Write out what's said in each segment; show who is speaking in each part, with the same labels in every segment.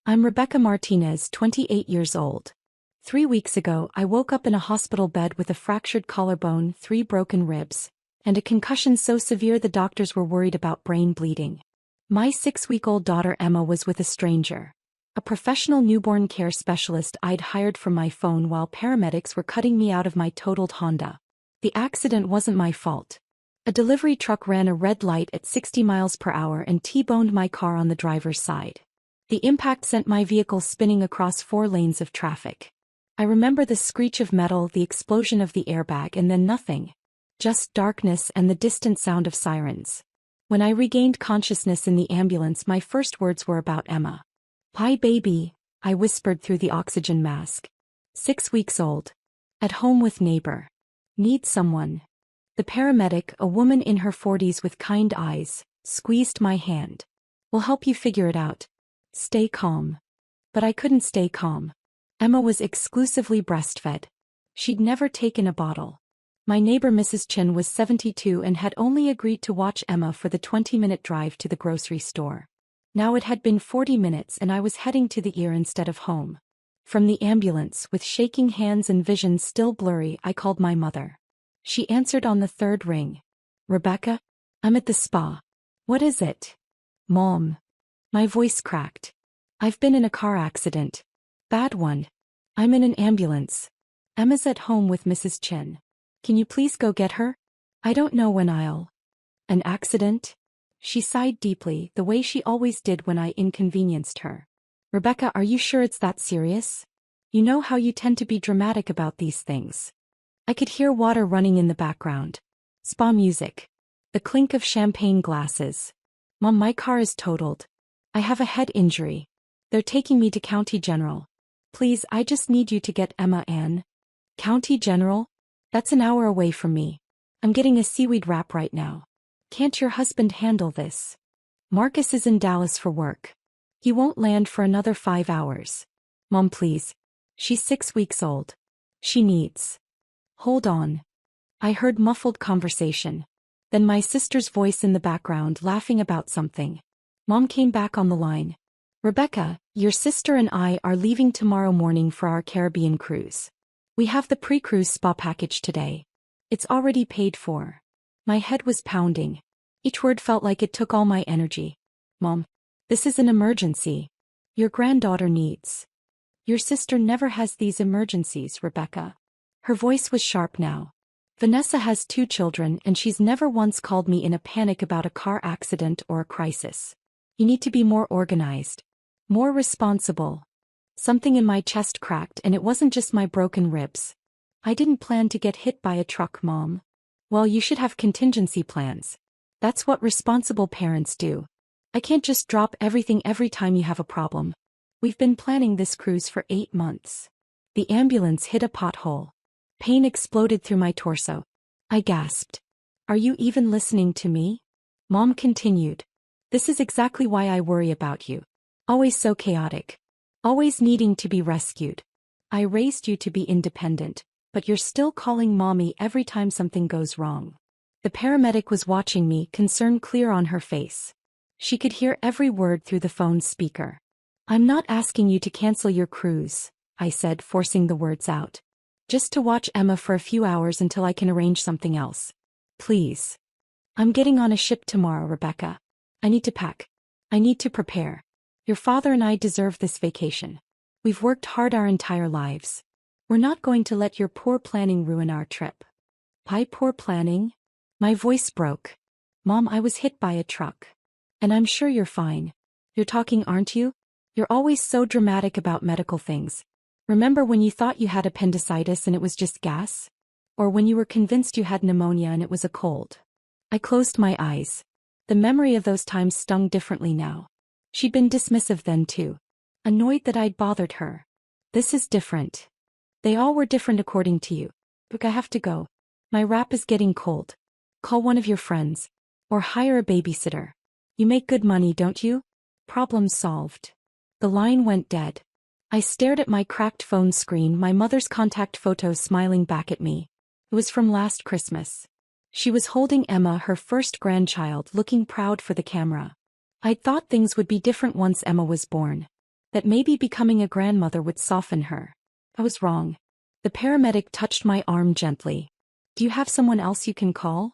Speaker 1: I'm Rebecca Martinez, 28 years old. 3 weeks ago, I woke up in a hospital bed with a fractured collarbone, 3 broken ribs, and a concussion so severe the doctors were worried about brain bleeding. My 6-week-old daughter Emma was with a stranger, a professional newborn care specialist I'd hired from my phone while paramedics were cutting me out of my totaled Honda. The accident wasn't my fault. A delivery truck ran a red light at 60 miles per hour and T-boned my car on the driver's side. The impact sent my vehicle spinning across 4 lanes of traffic. I remember the screech of metal, the explosion of the airbag, and then nothing. Just darkness and the distant sound of sirens. When I regained consciousness in the ambulance, my first words were about Emma. "Hi baby," I whispered through the oxygen mask. 6 weeks old. At home with neighbor. Need someone. The paramedic, a woman in her 40s with kind eyes, squeezed my hand. "We'll help you figure it out. Stay calm." But I couldn't stay calm. Emma was exclusively breastfed. She'd never taken a bottle. My neighbor Mrs. Chin was 72 and had only agreed to watch Emma for the 20-minute drive to the grocery store. Now it had been 40 minutes and I was heading to the ER instead of home. From the ambulance, with shaking hands and vision still blurry, I called my mother. She answered on the 3rd ring. "Rebecca? I'm at the spa." "What is it?" "Mom." My voice cracked. "I've been in a car accident. Bad one. I'm in an ambulance. Emma's at home with Mrs. Chin. Can you please go get her? I don't know when I'll." "An accident?" She sighed deeply, the way she always did when I inconvenienced her. "Rebecca, are you sure it's that serious? You know how you tend to be dramatic about these things." I could hear water running in the background. Spa music. The clink of champagne glasses. "Mom, my car is totaled. I have a head injury. They're taking me to County General. Please, I just need you to get Emma Ann." "County General? That's an hour away from me. I'm getting a seaweed wrap right now. Can't your husband handle this? Marcus is in Dallas for work. He won't land for another 5 hours. Mom, please. She's 6 weeks old. She needs." "Hold on." I heard muffled conversation. Then my sister's voice in the background laughing about something. Mom came back on the line. "Rebecca, your sister and I are leaving tomorrow morning for our Caribbean cruise. We have the pre-cruise spa package today. It's already paid for." My head was pounding. Each word felt like it took all my energy. "Mom, this is an emergency. Your granddaughter needs." "Your sister never has these emergencies, Rebecca." Her voice was sharp now. "Vanessa has 2 children and she's never once called me in a panic about a car accident or a crisis. You need to be more organized. More responsible." Something in my chest cracked, and it wasn't just my broken ribs. "I didn't plan to get hit by a truck, Mom." "Well, you should have contingency plans. That's what responsible parents do. I can't just drop everything every time you have a problem. We've been planning this cruise for 8 months. The ambulance hit a pothole. Pain exploded through my torso. I gasped. "Are you even listening to me?" Mom continued. "This is exactly why I worry about you. Always so chaotic. Always needing to be rescued. I raised you to be independent, but you're still calling mommy every time something goes wrong." The paramedic was watching me, concern clear on her face. She could hear every word through the phone's speaker. "I'm not asking you to cancel your cruise," I said, forcing the words out. "Just to watch Emma for a few hours until I can arrange something else. Please. I'm getting on a ship tomorrow, Rebecca. I need to pack. I need to prepare. Your father and I deserve this vacation. We've worked hard our entire lives. We're not going to let your poor planning ruin our trip." "My poor planning?" My voice broke. "Mom, I was hit by a truck. And I'm sure you're fine. You're talking, aren't you? You're always so dramatic about medical things. Remember when you thought you had appendicitis and it was just gas? Or when you were convinced you had pneumonia and it was a cold?" I closed my eyes. The memory of those times stung differently now. She'd been dismissive then too. Annoyed that I'd bothered her. "This is different. They all were different according to you. Look, I have to go. My wrap is getting cold. Call one of your friends. Or hire a babysitter. You make good money, don't you?" Problem solved. The line went dead. I stared at my cracked phone screen, my mother's contact photo smiling back at me. It was from last Christmas. She was holding Emma, her first grandchild, looking proud for the camera. I'd thought things would be different once Emma was born. that maybe becoming a grandmother would soften her. I was wrong. The paramedic touched my arm gently. Do you have someone else you can call?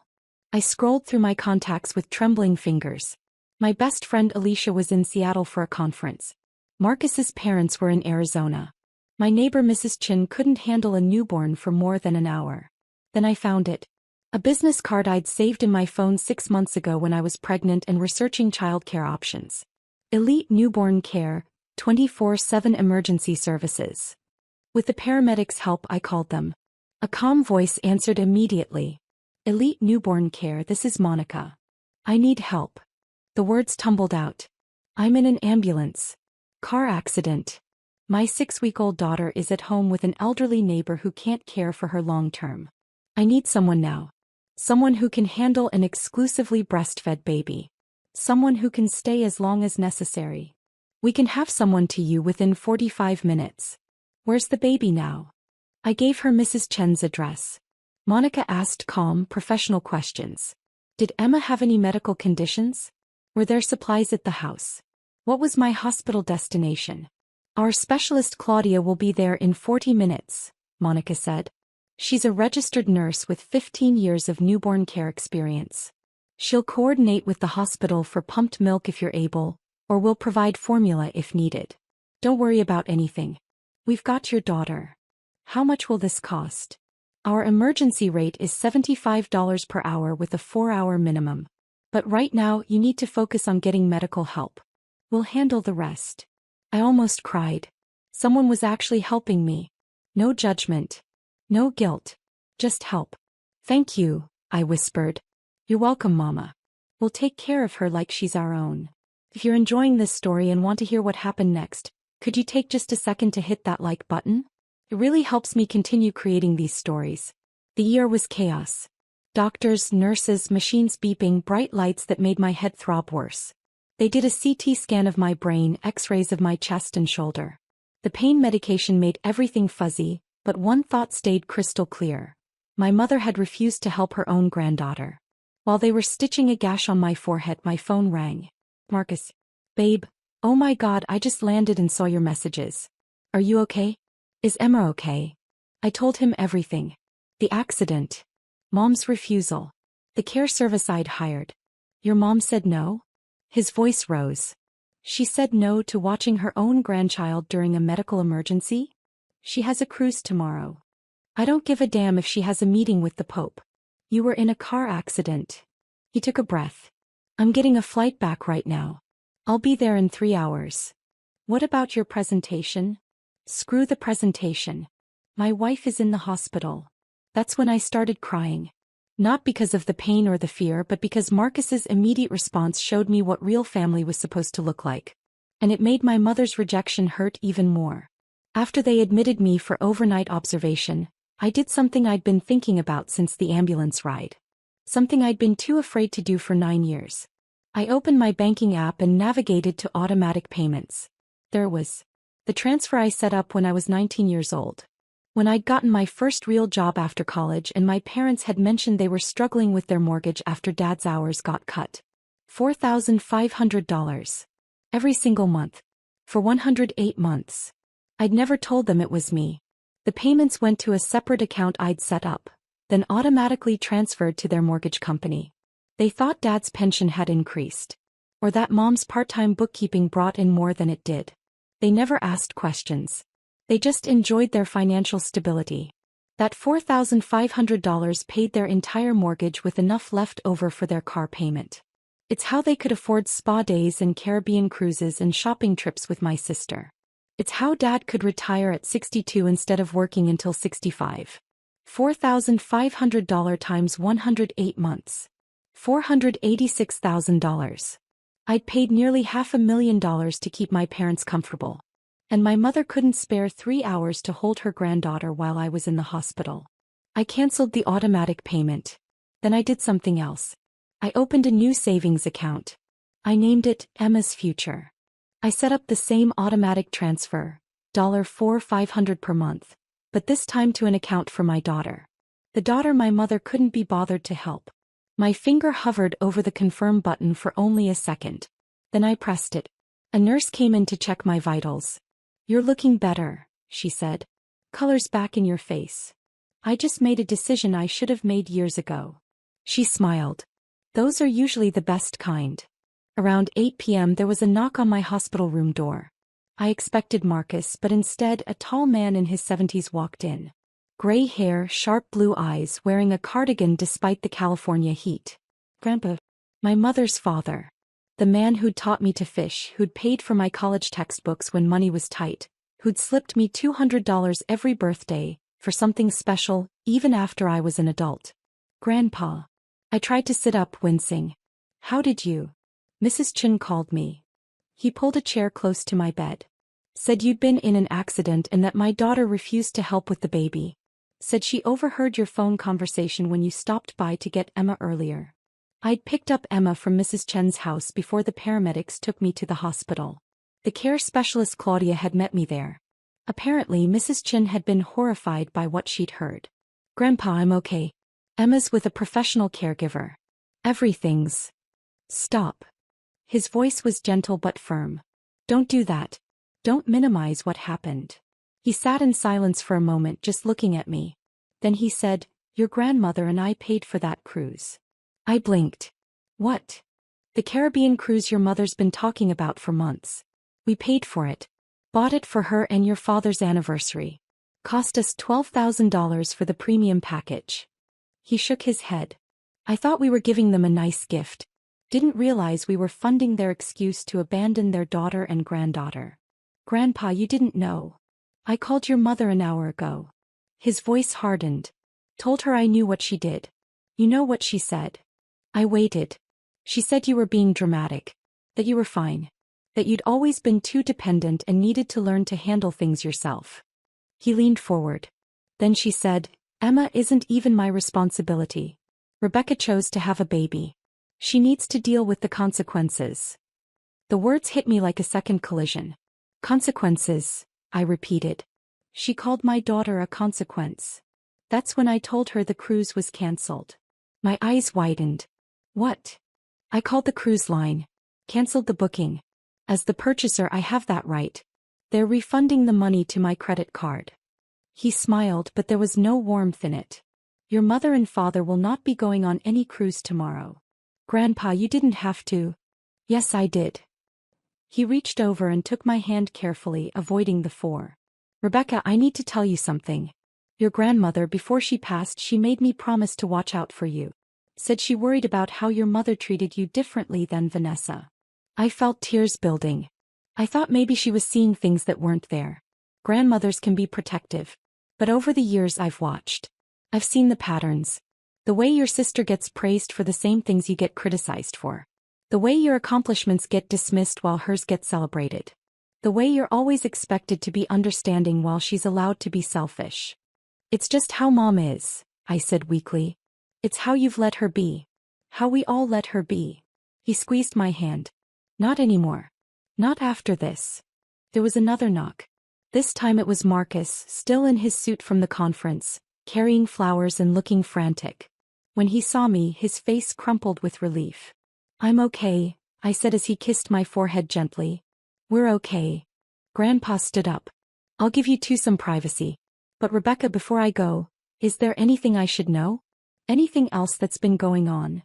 Speaker 1: I scrolled through my contacts with trembling fingers. My best friend Alicia was in Seattle for a conference. Marcus's parents were in Arizona. My neighbor Mrs. Chin couldn't handle a newborn for more than an hour. Then I found it. A business card I'd saved in my phone 6 months ago when I was pregnant and researching childcare options. Elite Newborn Care, 24/7 Emergency Services. With the paramedics' help, I called them. A calm voice answered immediately. Elite Newborn Care, this is Monica. I need help. The words tumbled out. I'm in an ambulance. Car accident. My 6-week-old daughter is at home with an elderly neighbor who can't care for her long term. I need someone now. Someone who can handle an exclusively breastfed baby. Someone who can stay as long as necessary. We can have someone to you within 45 minutes. Where's the baby now? I gave her Mrs. Chen's address. Monica asked calm, professional questions. Did Emma have any medical conditions? Were there supplies at the house? What was my hospital destination? Our specialist Claudia will be there in 40 minutes, Monica said. She's a registered nurse with 15 years of newborn care experience. She'll coordinate with the hospital for pumped milk if you're able, or will provide formula if needed. Don't worry about anything. We've got your daughter. How much will this cost? Our emergency rate is $75 per hour with a 4-hour minimum. But right now you need to focus on getting medical help. We'll handle the rest. I almost cried. Someone was actually helping me. No judgment. No guilt. Just help. Thank you, I whispered. You're welcome, Mama. We'll take care of her like she's our own. If you're enjoying this story and want to hear what happened next, could you take just a second to hit that like button? It really helps me continue creating these stories. The year was chaos. Doctors, nurses, machines beeping, bright lights that made my head throb worse. They did a CT scan of my brain, X-rays of my chest and shoulder. The pain medication made everything fuzzy, but one thought stayed crystal clear. My mother had refused to help her own granddaughter. While they were stitching a gash on my forehead, my phone rang. Marcus. Babe. Oh my God, I just landed and saw your messages. Are you okay? Is Emma okay? I told him everything. The accident. Mom's refusal. The care service I'd hired. Your mom said no? His voice rose. She said no to watching her own grandchild during a medical emergency? She has a cruise tomorrow. I don't give a damn if she has a meeting with the Pope. You were in a car accident. He took a breath. I'm getting a flight back right now. I'll be there in 3 hours. What about your presentation? Screw the presentation. My wife is in the hospital. That's when I started crying. Not because of the pain or the fear, but because Marcus's immediate response showed me what real family was supposed to look like. And it made my mother's rejection hurt even more. After they admitted me for overnight observation, I did something I'd been thinking about since the ambulance ride. Something I'd been too afraid to do for 9 years. I opened my banking app and navigated to automatic payments. There it was. The transfer I set up when I was 19 years old. When I'd gotten my first real job after college and my parents had mentioned they were struggling with their mortgage after Dad's hours got cut. $4,500. Every single month. For 108 months. I'd never told them it was me. The payments went to a separate account I'd set up, then automatically transferred to their mortgage company. They thought Dad's pension had increased. Or that Mom's part-time bookkeeping brought in more than it did. They never asked questions. They just enjoyed their financial stability. That $4,500 paid their entire mortgage with enough left over for their car payment. It's how they could afford spa days and Caribbean cruises and shopping trips with my sister. It's how Dad could retire at 62 instead of working until 65. $4,500 times 108 months. $486,000. I'd paid nearly $500,000 to keep my parents comfortable. And my mother couldn't spare 3 hours to hold her granddaughter while I was in the hospital. I canceled the automatic payment. Then I did something else. I opened a new savings account. I named it Emma's Future. I set up the same automatic transfer, $4,500 per month, but this time to an account for my daughter. The daughter my mother couldn't be bothered to help. My finger hovered over the confirm button for only a second. Then I pressed it. A nurse came in to check my vitals. "You're looking better," she said. "Color's back in your face. I just made a decision I should have made years ago." She smiled. "Those are usually the best kind." Around 8 p.m. there was a knock on my hospital room door. I expected Marcus, but instead a tall man in his 70s walked in. Gray hair, sharp blue eyes, wearing a cardigan despite the California heat. Grandpa. My mother's father. The man who'd taught me to fish, who'd paid for my college textbooks when money was tight, who'd slipped me $200 every birthday, for something special, even after I was an adult. Grandpa. I tried to sit up, wincing. "How did you?" "Mrs. Chin called me." He pulled a chair close to my bed. "Said you'd been in an accident and that my daughter refused to help with the baby. Said she overheard your phone conversation when you stopped by to get Emma earlier." I'd picked up Emma from Mrs. Chen's house before the paramedics took me to the hospital. The care specialist Claudia had met me there. Apparently Mrs. Chen had been horrified by what she'd heard. "Grandpa, I'm okay. Emma's with a professional caregiver. Everything's..." "Stop." His voice was gentle but firm. "Don't do that. Don't minimize what happened." He sat in silence for a moment, just looking at me. Then he said, "Your grandmother and I paid for that cruise." I blinked. "What?" "The Caribbean cruise your mother's been talking about for months. We paid for it. Bought it for her and your father's anniversary. Cost us $12,000 for the premium package." He shook his head. "I thought we were giving them a nice gift. Didn't realize we were funding their excuse to abandon their daughter and granddaughter." "Grandpa, you didn't know. I called your mother an hour ago." His voice hardened. "Told her I knew what she did. You know what she said?" I waited. "She said you were being dramatic. That you were fine. That you'd always been too dependent and needed to learn to handle things yourself." He leaned forward. Then she said, "Emma isn't even my responsibility. Rebecca chose to have a baby. She needs to deal with the consequences." The words hit me like a second collision. "Consequences," I repeated. "She called my daughter a consequence." That's when I told her the cruise was cancelled. My eyes widened. "What?" "I called the cruise line. Cancelled the booking. As the purchaser, I have that right. They're refunding the money to my credit card." He smiled, but there was no warmth in it. "Your mother and father will not be going on any cruise tomorrow." "Grandpa, you didn't have to." "Yes, I did." He reached over and took my hand carefully, avoiding the fore. "Rebecca, I need to tell you something. Your grandmother, before she passed, she made me promise to watch out for you. Said she worried about how your mother treated you differently than Vanessa." I felt tears building. I thought maybe she was seeing things that weren't there. Grandmothers can be protective. But over the years I've watched. I've seen the patterns. The way your sister gets praised for the same things you get criticized for. The way your accomplishments get dismissed while hers get celebrated. The way you're always expected to be understanding while she's allowed to be selfish. "It's just how Mom is," I said weakly. "It's how you've let her be. How we all let her be." He squeezed my hand. "Not anymore. Not after this." There was another knock. This time it was Marcus, still in his suit from the conference, carrying flowers and looking frantic. When he saw me, his face crumpled with relief. "I'm okay," I said as he kissed my forehead gently. "We're okay." Grandpa stood up. "I'll give you two some privacy. But Rebecca, before I go, is there anything I should know? Anything else that's been going on?"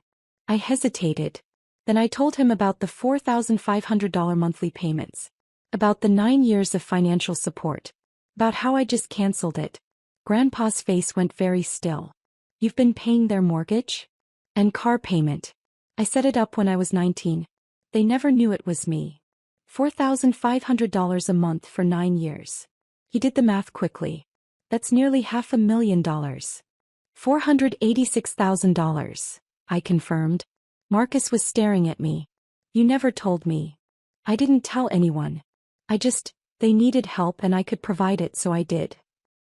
Speaker 1: I hesitated. Then I told him about the $4,500 monthly payments. About the 9 years of financial support. About how I just canceled it. Grandpa's face went very still. "You've been paying their mortgage? And car payment?" "I set it up when I was 19. They never knew it was me. $4,500 a month for 9 years. He did the math quickly. That's nearly $500,000. $486,000, I confirmed. Marcus was staring at me. "You never told me." "I didn't tell anyone. They needed help and I could provide it, so I did."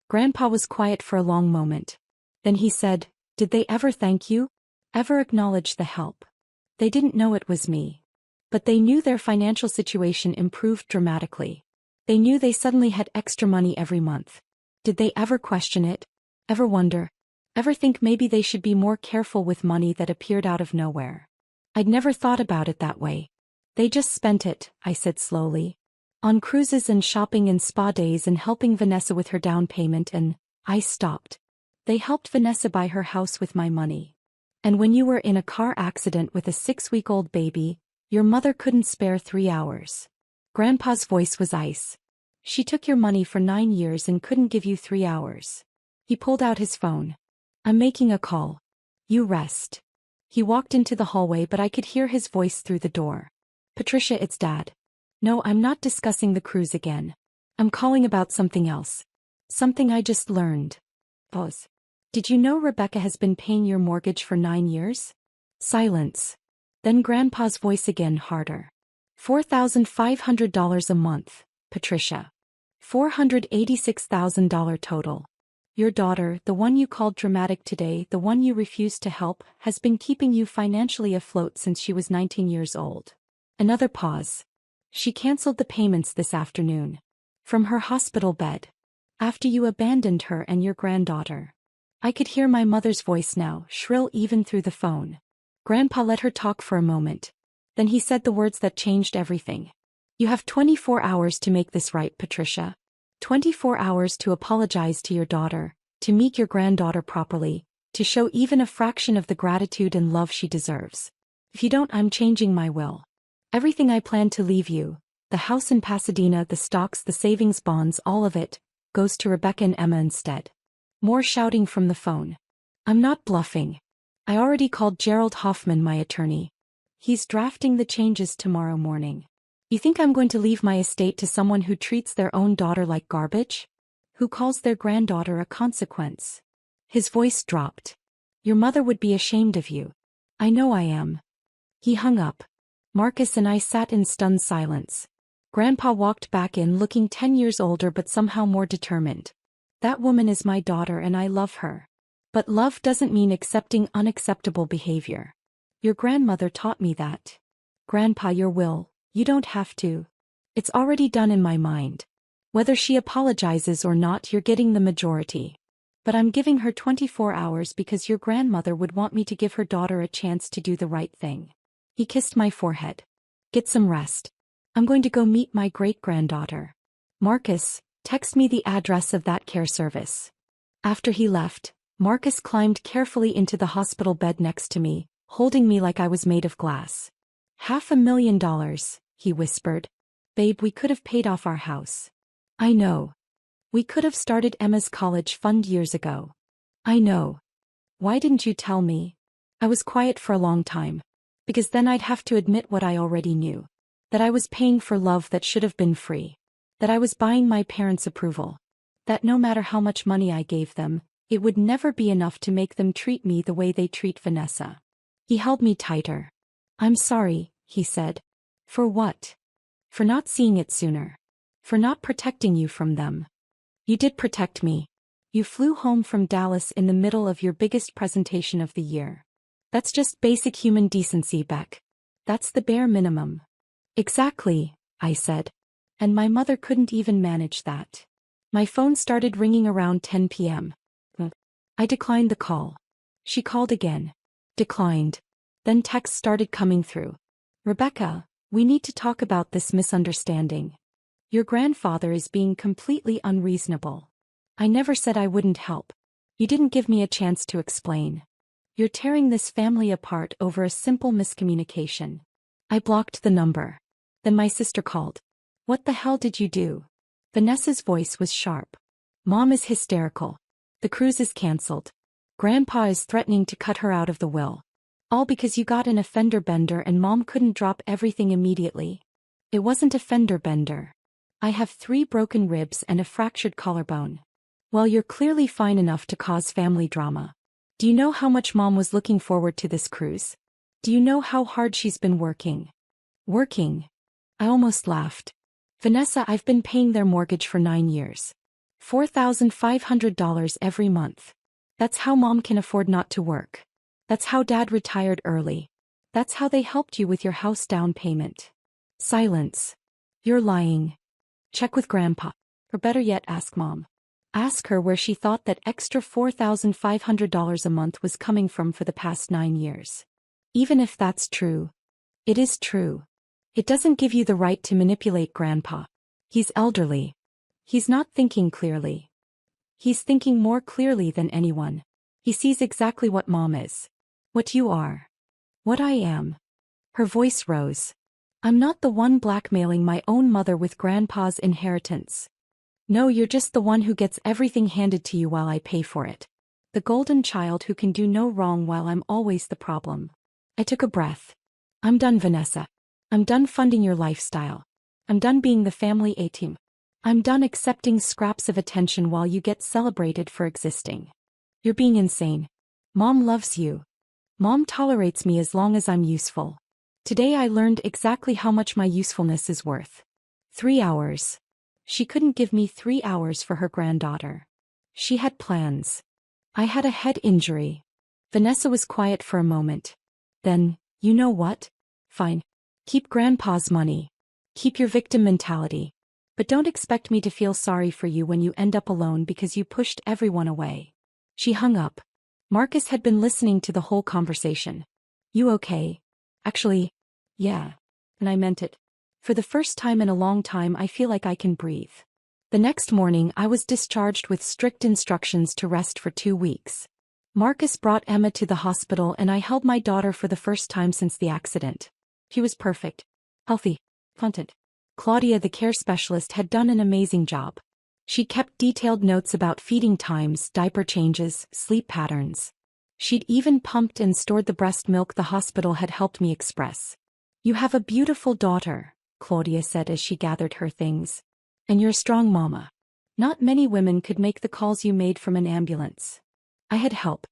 Speaker 1: Grandpa was quiet for a long moment. Then he said, "Did they ever thank you? Ever acknowledge the help?" "They didn't know it was me. But they knew their financial situation improved dramatically. They knew they suddenly had extra money every month. Did they ever question it? Ever wonder? Ever think maybe they should be more careful with money that appeared out of nowhere?" I'd never thought about it that way. They just spent it, I said slowly. On cruises and shopping and spa days and helping Vanessa with her down payment and, I stopped. They helped Vanessa buy her house with my money. And when you were in a car accident with a 6-week-old baby, your mother couldn't spare 3 hours. Grandpa's voice was ice. She took your money for 9 years and couldn't give you 3 hours. He pulled out his phone. I'm making a call. You rest. He walked into the hallway but I could hear his voice through the door. Patricia, it's Dad. No, I'm not discussing the cruise again. I'm calling about something else. Something I just learned. Pause. Did you know Rebecca has been paying your mortgage for 9 years? Silence. Then Grandpa's voice again, harder. $4,500 a month, Patricia. $486,000 total. Your daughter, the one you called dramatic today, the one you refused to help, has been keeping you financially afloat since she was 19 years old. Another pause. She canceled the payments this afternoon. From her hospital bed. After you abandoned her and your granddaughter. I could hear my mother's voice now, shrill even through the phone. Grandpa let her talk for a moment. Then he said the words that changed everything. You have 24 hours to make this right, Patricia. 24 hours to apologize to your daughter, to meet your granddaughter properly, to show even a fraction of the gratitude and love she deserves. If you don't, I'm changing my will. Everything I plan to leave you, the house in Pasadena, the stocks, the savings bonds, all of it, goes to Rebecca and Emma instead. More shouting from the phone. I'm not bluffing. I already called Gerald Hoffman, my attorney. He's drafting the changes tomorrow morning. You think I'm going to leave my estate to someone who treats their own daughter like garbage? Who calls their granddaughter a consequence? His voice dropped. Your mother would be ashamed of you. I know I am. He hung up. Marcus and I sat in stunned silence. Grandpa walked back in looking 10 years older but somehow more determined. That woman is my daughter and I love her. But love doesn't mean accepting unacceptable behavior. Your grandmother taught me that. Grandpa, your will, you don't have to. It's already done in my mind. Whether she apologizes or not, you're getting the majority. But I'm giving her 24 hours because your grandmother would want me to give her daughter a chance to do the right thing. He kissed my forehead. Get some rest. I'm going to go meet my great-granddaughter. Marcus, text me the address of that care service. After he left, Marcus climbed carefully into the hospital bed next to me, holding me like I was made of glass. $500,000, he whispered. Babe, we could have paid off our house. I know. We could have started Emma's college fund years ago. I know. Why didn't you tell me? I was quiet for a long time. Because then I'd have to admit what I already knew. That I was paying for love that should have been free. That I was buying my parents' approval. That no matter how much money I gave them, it would never be enough to make them treat me the way they treat Vanessa. He held me tighter. I'm sorry, he said. For what? For not seeing it sooner. For not protecting you from them. You did protect me. You flew home from Dallas in the middle of your biggest presentation of the year. That's just basic human decency, Beck. That's the bare minimum. Exactly, I said. And my mother couldn't even manage that. My phone started ringing around 10 p.m. I declined the call. She called again. Declined. Then texts started coming through. Rebecca, we need to talk about this misunderstanding. Your grandfather is being completely unreasonable. I never said I wouldn't help. You didn't give me a chance to explain. You're tearing this family apart over a simple miscommunication. I blocked the number. Then my sister called. What the hell did you do? Vanessa's voice was sharp. Mom is hysterical. The cruise is cancelled. Grandpa is threatening to cut her out of the will. All because you got an fender bender and Mom couldn't drop everything immediately. It wasn't a fender bender. I have 3 broken ribs and a fractured collarbone. Well, you're clearly fine enough to cause family drama. Do you know how much Mom was looking forward to this cruise? Do you know how hard she's been working? Working? I almost laughed. Vanessa, I've been paying their mortgage for 9 years. $4,500 every month. That's how Mom can afford not to work. That's how Dad retired early. That's how they helped you with your house down payment. Silence. You're lying. Check with Grandpa. Or better yet, ask Mom. Ask her where she thought that extra $4,500 a month was coming from for the past 9 years. Even if that's true. It is true. It doesn't give you the right to manipulate Grandpa. He's elderly. He's not thinking clearly. He's thinking more clearly than anyone. He sees exactly what Mom is. What you are. What I am. Her voice rose. I'm not the one blackmailing my own mother with Grandpa's inheritance. No, you're just the one who gets everything handed to you while I pay for it. The golden child who can do no wrong while I'm always the problem. I took a breath. I'm done, Vanessa. I'm done funding your lifestyle. I'm done being the family A-team. I'm done accepting scraps of attention while you get celebrated for existing. You're being insane. Mom loves you. Mom tolerates me as long as I'm useful. Today I learned exactly how much my usefulness is worth. 3 hours. She couldn't give me 3 hours for her granddaughter. She had plans. I had a head injury. Vanessa was quiet for a moment. Then, you know what? Fine. Keep Grandpa's money. Keep your victim mentality. But don't expect me to feel sorry for you when you end up alone because you pushed everyone away. She hung up. Marcus had been listening to the whole conversation. You okay? Actually, yeah. And I meant it. For the first time in a long time I feel like I can breathe. The next morning I was discharged with strict instructions to rest for 2 weeks. Marcus brought Emma to the hospital and I held my daughter for the first time since the accident. She was perfect. Healthy. Content. Claudia, the care specialist, had done an amazing job. She kept detailed notes about feeding times, diaper changes, sleep patterns. She'd even pumped and stored the breast milk the hospital had helped me express. You have a beautiful daughter, Claudia said as she gathered her things. And you're a strong mama. Not many women could make the calls you made from an ambulance. I had help.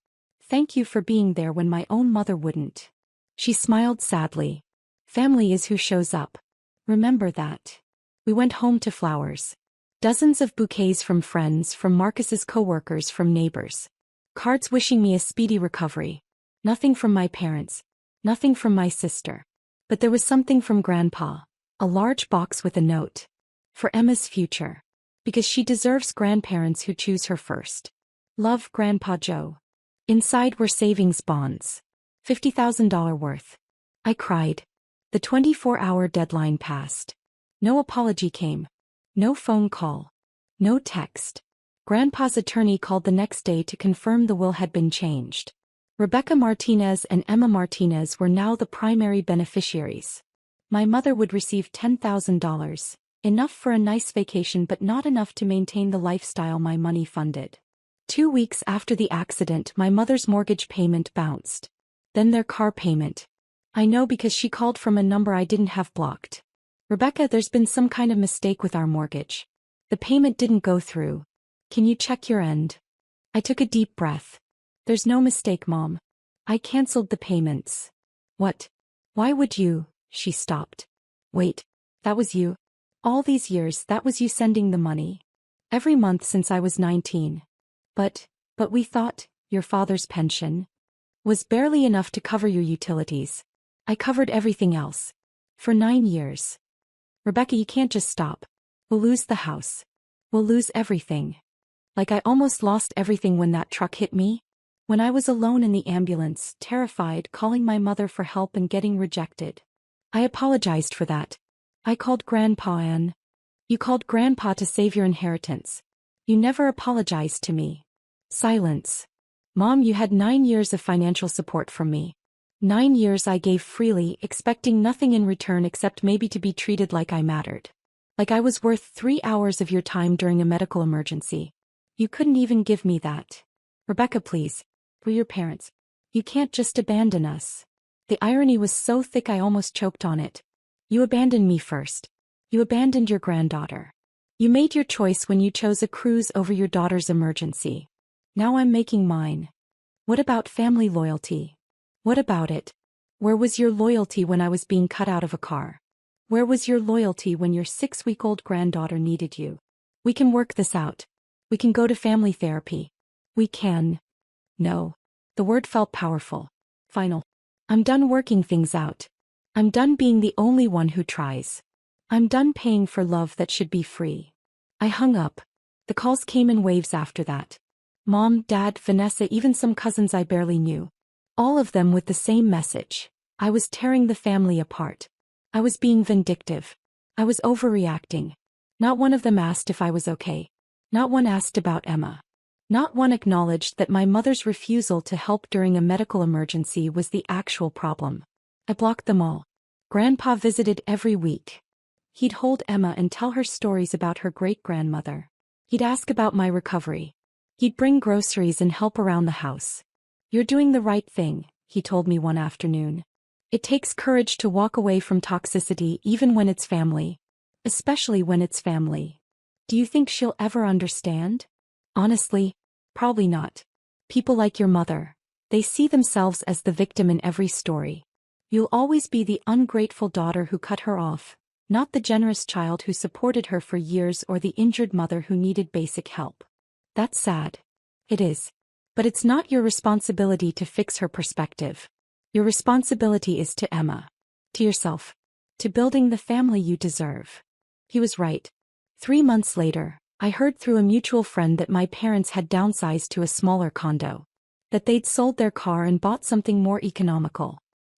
Speaker 1: Thank you for being there when my own mother wouldn't. She smiled sadly. Family is who shows up. Remember that. We went home to flowers. Dozens of bouquets from friends, from Marcus's co-workers, from neighbors. Cards wishing me a speedy recovery. Nothing from my parents. Nothing from my sister. But there was something from Grandpa. A large box with a note. For Emma's future. Because she deserves grandparents who choose her first. Love, Grandpa Joe. Inside were savings bonds. $50,000 worth. I cried. The 24-hour deadline passed. No apology came. No phone call. No text. Grandpa's attorney called the next day to confirm the will had been changed. Rebecca Martinez and Emma Martinez were now the primary beneficiaries. My mother would receive $10,000, enough for a nice vacation but not enough to maintain the lifestyle my money funded. 2 weeks after the accident, my mother's mortgage payment bounced. Then their car payment. I know because she called from a number I didn't have blocked. Rebecca, there's been some kind of mistake with our mortgage. The payment didn't go through. Can you check your end? I took a deep breath. There's no mistake, Mom. I canceled the payments. What? Why would you? She stopped. Wait, that was you? All these years, that was you sending the money. Every month since I was 19. But we thought, your father's pension was barely enough to cover your utilities. I covered everything else. For 9 years. Rebecca, you can't just stop. We'll lose the house. We'll lose everything. Like I almost lost everything when that truck hit me. When I was alone in the ambulance, terrified, calling my mother for help and getting rejected. I apologized for that. I called Grandpa and... You called Grandpa to save your inheritance. You never apologized to me. Silence. Mom, you had 9 years of financial support from me. 9 years I gave freely, expecting nothing in return except maybe to be treated like I mattered. Like I was worth 3 hours of your time during a medical emergency. You couldn't even give me that. Rebecca, please. We're your parents. You can't just abandon us. The irony was so thick I almost choked on it. You abandoned me first. You abandoned your granddaughter. You made your choice when you chose a cruise over your daughter's emergency. Now I'm making mine. What about family loyalty? What about it? Where was your loyalty when I was being cut out of a car? Where was your loyalty when your 6-week-old granddaughter needed you? We can work this out. We can go to family therapy. We can. No. The word felt powerful. Final. I'm done working things out. I'm done being the only one who tries. I'm done paying for love that should be free. I hung up. The calls came in waves after that. Mom, Dad, Vanessa, even some cousins I barely knew. All of them with the same message. I was tearing the family apart. I was being vindictive. I was overreacting. Not one of them asked if I was okay. Not one asked about Emma. Not one acknowledged that my mother's refusal to help during a medical emergency was the actual problem. I blocked them all. Grandpa visited every week. He'd hold Emma and tell her stories about her great-grandmother. He'd ask about my recovery. He'd bring groceries and help around the house. "You're doing the right thing," he told me one afternoon. "It takes courage to walk away from toxicity even when it's family. Especially when it's family." Do you think she'll ever understand? Honestly, probably not. People like your mother, they see themselves as the victim in every story. You'll always be the ungrateful daughter who cut her off, not the generous child who supported her for years or the injured mother who needed basic help. That's sad. It is. But it's not your responsibility to fix her perspective. Your responsibility is to Emma. To yourself. To building the family you deserve. He was right. 3 months later, I heard through a mutual friend that my parents had downsized to a smaller condo. That they'd sold their car and bought something more economical.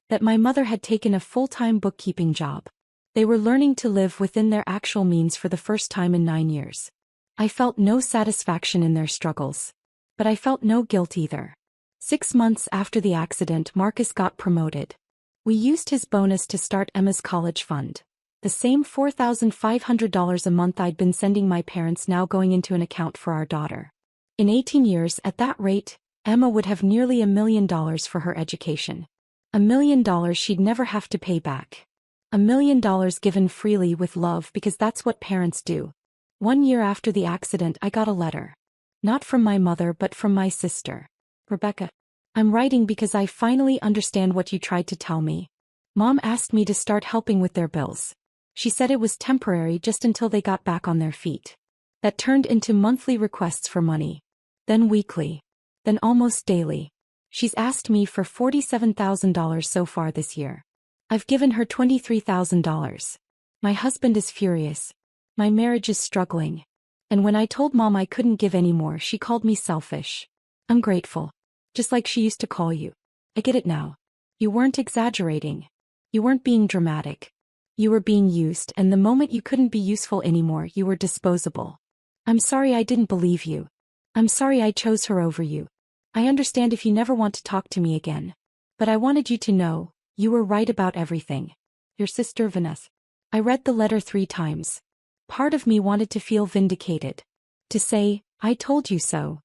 Speaker 1: That my mother had taken a full-time bookkeeping job. They were learning to live within their actual means for the first time in 9 years. I felt no satisfaction in their struggles. But I felt no guilt either. 6 months after the accident, Marcus got promoted. We used his bonus to start Emma's college fund. The same $4,500 a month I'd been sending my parents now going into an account for our daughter. In 18 years, at that rate, Emma would have nearly $1 million for her education. $1 million she'd never have to pay back. $1 million given freely with love because that's what parents do. 1 year after the accident, I got a letter. Not from my mother but from my sister. "Rebecca, I'm writing because I finally understand what you tried to tell me. Mom asked me to start helping with their bills. She said it was temporary just until they got back on their feet. That turned into monthly requests for money. Then weekly. Then almost daily. She's asked me for $47,000 so far this year. I've given her $23,000. My husband is furious. My marriage is struggling. And when I told Mom I couldn't give any more, she called me selfish. I'm grateful. Just like she used to call you. I get it now. You weren't exaggerating. You weren't being dramatic. You were being used, and the moment you couldn't be useful anymore, you were disposable. I'm sorry I didn't believe you. I'm sorry I chose her over you. I understand if you never want to talk to me again. But I wanted you to know, you were right about everything. Your sister Vanessa." I read the letter 3 times. Part of me wanted to feel vindicated. To say, "I told you so."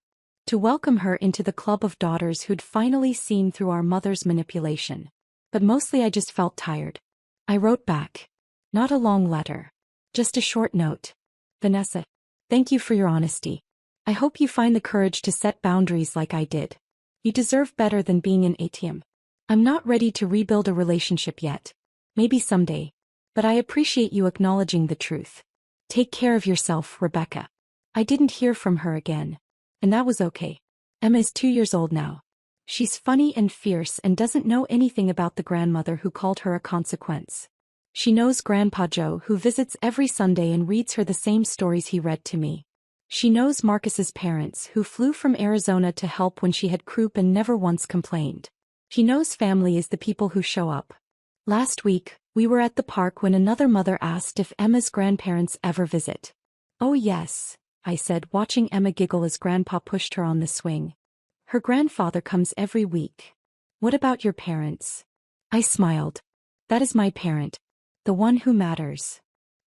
Speaker 1: To welcome her into the club of daughters who'd finally seen through our mother's manipulation. But mostly I just felt tired. I wrote back. Not a long letter. Just a short note. "Vanessa, thank you for your honesty. I hope you find the courage to set boundaries like I did. You deserve better than being an ATM. I'm not ready to rebuild a relationship yet. Maybe someday. But I appreciate you acknowledging the truth. Take care of yourself, Rebecca." I didn't hear from her again. And that was okay. Emma is 2 years old now. She's funny and fierce and doesn't know anything about the grandmother who called her a consequence. She knows Grandpa Joe, who visits every Sunday and reads her the same stories he read to me. She knows Marcus's parents, who flew from Arizona to help when she had croup and never once complained. She knows family is the people who show up. Last week, we were at the park when another mother asked if Emma's grandparents ever visit. "Oh yes," I said, watching Emma giggle as Grandpa pushed her on the swing. "Her grandfather comes every week." "What about your parents?" I smiled. "That is my parent. The one who matters."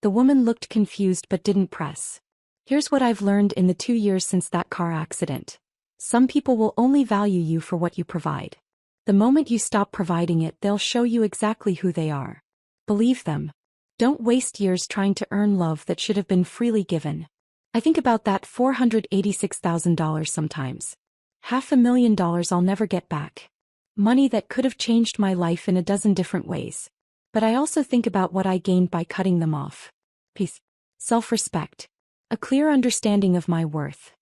Speaker 1: The woman looked confused but didn't press. "Here's what I've learned in the 2 years since that car accident. Some people will only value you for what you provide. The moment you stop providing it, they'll show you exactly who they are. Believe them. Don't waste years trying to earn love that should have been freely given." I think about that $486,000 sometimes. $500,000 I'll never get back. Money that could have changed my life in a dozen different ways. But I also think about what I gained by cutting them off. Peace. Self-respect. A clear understanding of my worth.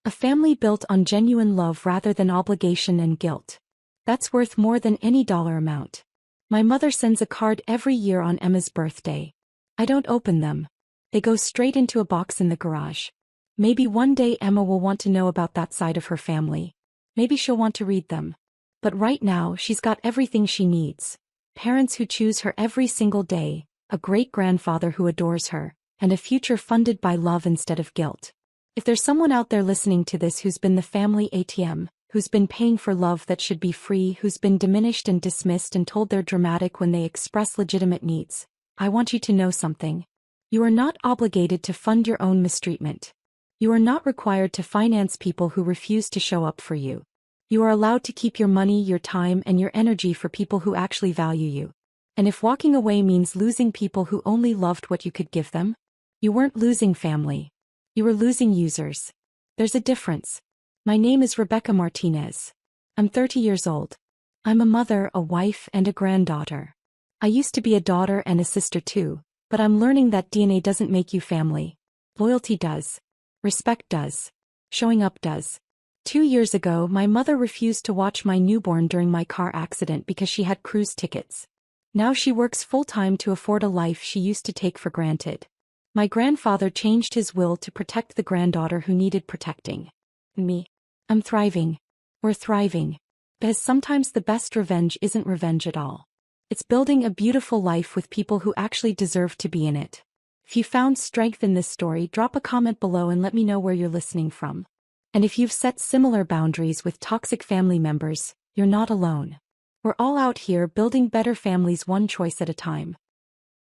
Speaker 1: A family built on genuine love rather than obligation and guilt. That's worth more than any dollar amount. My mother sends a card every year on Emma's birthday. I don't open them. They go straight into a box in the garage. Maybe one day Emma will want to know about that side of her family. Maybe she'll want to read them. But right now she's got everything she needs. Parents who choose her every single day, a great-grandfather who adores her, and a future funded by love instead of guilt. If there's someone out there listening to this who's been the family ATM, who's been paying for love that should be free, who's been diminished and dismissed and told they're dramatic when they express legitimate needs, I want you to know something. You are not obligated to fund your own mistreatment. You are not required to finance people who refuse to show up for you. You are allowed to keep your money, your time, and your energy for people who actually value you. And if walking away means losing people who only loved what you could give them, you weren't losing family. You were losing users. There's a difference. My name is Rebecca Martinez. I'm 30 years old. I'm a mother, a wife, and a granddaughter. I used to be a daughter and a sister too, but I'm learning that DNA doesn't make you family. Loyalty does. Respect does. Showing up does. 2 years ago, my mother refused to watch my newborn during my car accident because she had cruise tickets. Now she works full-time to afford a life she used to take for granted. My grandfather changed his will to protect the granddaughter who needed protecting. Me. I'm thriving. We're thriving. Because sometimes the best revenge isn't revenge at all. It's building a beautiful life with people who actually deserve to be in it. If you found strength in this story, drop a comment below and let me know where you're listening from. And if you've set similar boundaries with toxic family members, you're not alone. We're all out here building better families one choice at a time.